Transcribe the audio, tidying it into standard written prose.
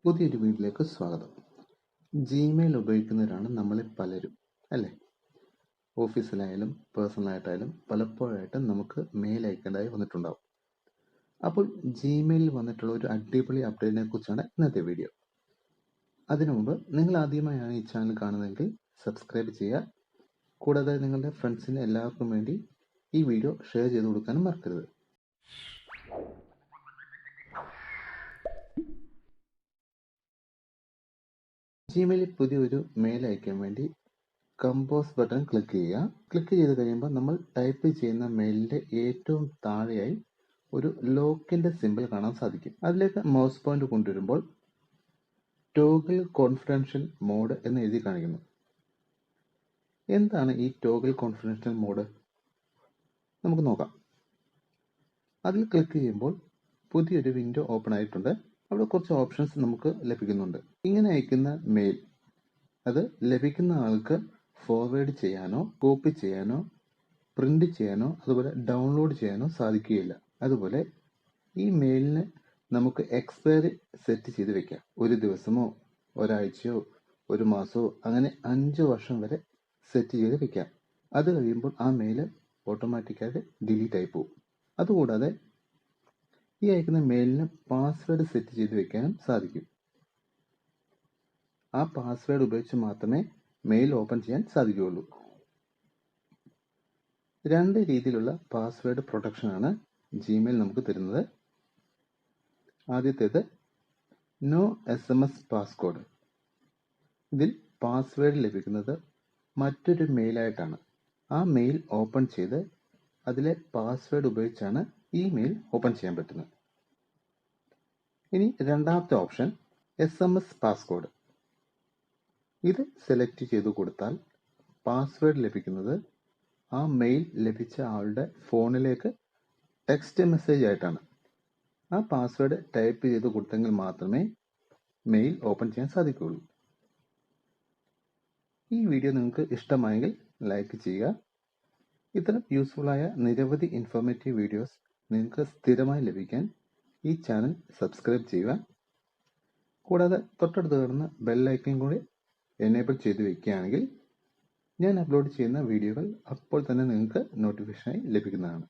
പുതിയൊരു വീഡിയോയിലേക്ക് സ്വാഗതം. ജിമെയിൽ ഉപയോഗിക്കുന്നവരാണ് നമ്മളിൽ പലരും, അല്ലേ? ഓഫീസിലായാലും പേഴ്സണലായിട്ടായാലും പലപ്പോഴായിട്ട് നമുക്ക് മെയിൽ അയക്കേണ്ടതായി വന്നിട്ടുണ്ടാവും. അപ്പോൾ ജിമെയിലിൽ വന്നിട്ടുള്ള ഒരു അടിപൊളി അപ്ഡേറ്റിനെ കുറിച്ചാണ് ഇന്നത്തെ വീഡിയോ. അതിനു മുമ്പ് നിങ്ങൾ ആദ്യമായാണ് ഈ ചാനൽ കാണുന്നതെങ്കിൽ സബ്സ്ക്രൈബ് ചെയ്യുക. കൂടാതെ നിങ്ങളുടെ ഫ്രണ്ട്സിന് എല്ലാവർക്കും വേണ്ടി ഈ വീഡിയോ ഷെയർ ചെയ്ത് കൊടുക്കാനും മറക്കരുത്. ജിമെയിലിൽ പുതിയൊരു മെയിൽ അയക്കാൻ വേണ്ടി കമ്പോസ് ബട്ടൺ ക്ലിക്ക് ചെയ്യുക. ക്ലിക്ക് ചെയ്ത് കഴിയുമ്പോൾ നമ്മൾ ടൈപ്പ് ചെയ്യുന്ന മെയിലിൻ്റെ ഏറ്റവും താഴെയായി ഒരു ലോക്കിൻ്റെ സിമ്പിൾ കാണാൻ സാധിക്കും. അതിലേക്ക് മൗസ് പോയിന്റ് കൊണ്ടുവരുമ്പോൾ ടോഗിൾ കോൺഫിഡൻഷ്യൽ മോഡ് എന്ന് എഴുതി കാണിക്കുന്നു. എന്താണ് ഈ ടോഗിൾ കോൺഫിഡൻഷ്യൽ മോഡ്? നമുക്ക് നോക്കാം. അതിൽ ക്ലിക്ക് ചെയ്യുമ്പോൾ പുതിയൊരു വിൻഡോ ഓപ്പൺ ആയിട്ടുണ്ട്. അവിടെ കുറച്ച് ഓപ്ഷൻസ് നമുക്ക് ലഭിക്കുന്നുണ്ട്. ഇങ്ങനെ അയക്കുന്ന മെയിൽ അത് ലഭിക്കുന്ന ആൾക്ക് ഫോർവേഡ് ചെയ്യാനോ കോപ്പി ചെയ്യാനോ പ്രിന്റ് ചെയ്യാനോ അതുപോലെ ഡൗൺലോഡ് ചെയ്യാനോ സാധിക്കുകയില്ല. അതുപോലെ ഈ മെയിലിന് നമുക്ക് എക്സ്പയറി സെറ്റ് ചെയ്ത് വെക്കാം. ഒരു ദിവസമോ ഒരാഴ്ചയോ ഒരു മാസമോ അങ്ങനെ 5 വർഷം വരെ സെറ്റ് ചെയ്ത് വെക്കാം. അത് കഴിയുമ്പോൾ ആ മെയിൽ ഓട്ടോമാറ്റിക്കായിട്ട് ഡിലീറ്റ് ആയി പോകും. അതുകൂടാതെ ഈ അയക്കുന്ന മെയിലിന് പാസ്വേഡ് സെറ്റ് ചെയ്ത് വെക്കാനും സാധിക്കും. ആ പാസ്വേഡ് ഉപയോഗിച്ച് മാത്രമേ മെയിൽ ഓപ്പൺ ചെയ്യാൻ സാധിക്കുകയുള്ളൂ. 2 രീതിയിലുള്ള പാസ്വേഡ് പ്രൊട്ടക്ഷനാണ് ജിമെയിൽ നമുക്ക് തരുന്നത്. ആദ്യത്തേത് നോ SMS പാസ്കോഡ്. ഇതിൽ പാസ്വേഡ് ലഭിക്കുന്നത് മറ്റൊരു മെയിലായിട്ടാണ്. ആ മെയിൽ ഓപ്പൺ ചെയ്ത് അതിലെ പാസ്വേഡ് ഉപയോഗിച്ചാണ് ഈ മെയിൽ ഓപ്പൺ ചെയ്യാൻ പറ്റുന്നത്. ഇനി രണ്ടാമത്തെ ഓപ്ഷൻ SMS പാസ്കോഡ്. ഇത് സെലക്ട് ചെയ്ത് കൊടുത്താൽ പാസ്വേഡ് ലഭിക്കുന്നത് ആ മെയിൽ ലഭിച്ച ആളുടെ ഫോണിലേക്ക് ടെക്സ്റ്റ് മെസ്സേജ് ആയിട്ടാണ്. ആ പാസ്വേഡ് ടൈപ്പ് ചെയ്ത് കൊടുത്തെങ്കിൽ മാത്രമേ മെയിൽ ഓപ്പൺ ചെയ്യാൻ സാധിക്കുകയുള്ളൂ. ഈ വീഡിയോ നിങ്ങൾക്ക് ഇഷ്ടമായെങ്കിൽ ലൈക്ക് ചെയ്യുക. ഇത്തരം യൂസ്ഫുള്ളായ നിരവധി ഇൻഫോർമേറ്റീവ് വീഡിയോസ് നിങ്ങൾക്ക് സ്ഥിരമായി ലഭിക്കാൻ ഈ ചാനൽ സബ്സ്ക്രൈബ് ചെയ്യുക. കൂടാതെ തൊട്ടടുത്ത് കാണുന്ന ബെൽ ഐക്കൺ കൂടി എനേബിൾ ചെയ്ത് വയ്ക്കുകയാണെങ്കിൽ ഞാൻ അപ്ലോഡ് ചെയ്യുന്ന വീഡിയോകൾ അപ്പോൾ തന്നെ നിങ്ങൾക്ക് നോട്ടിഫിക്കേഷനായി ലഭിക്കുന്നതാണ്.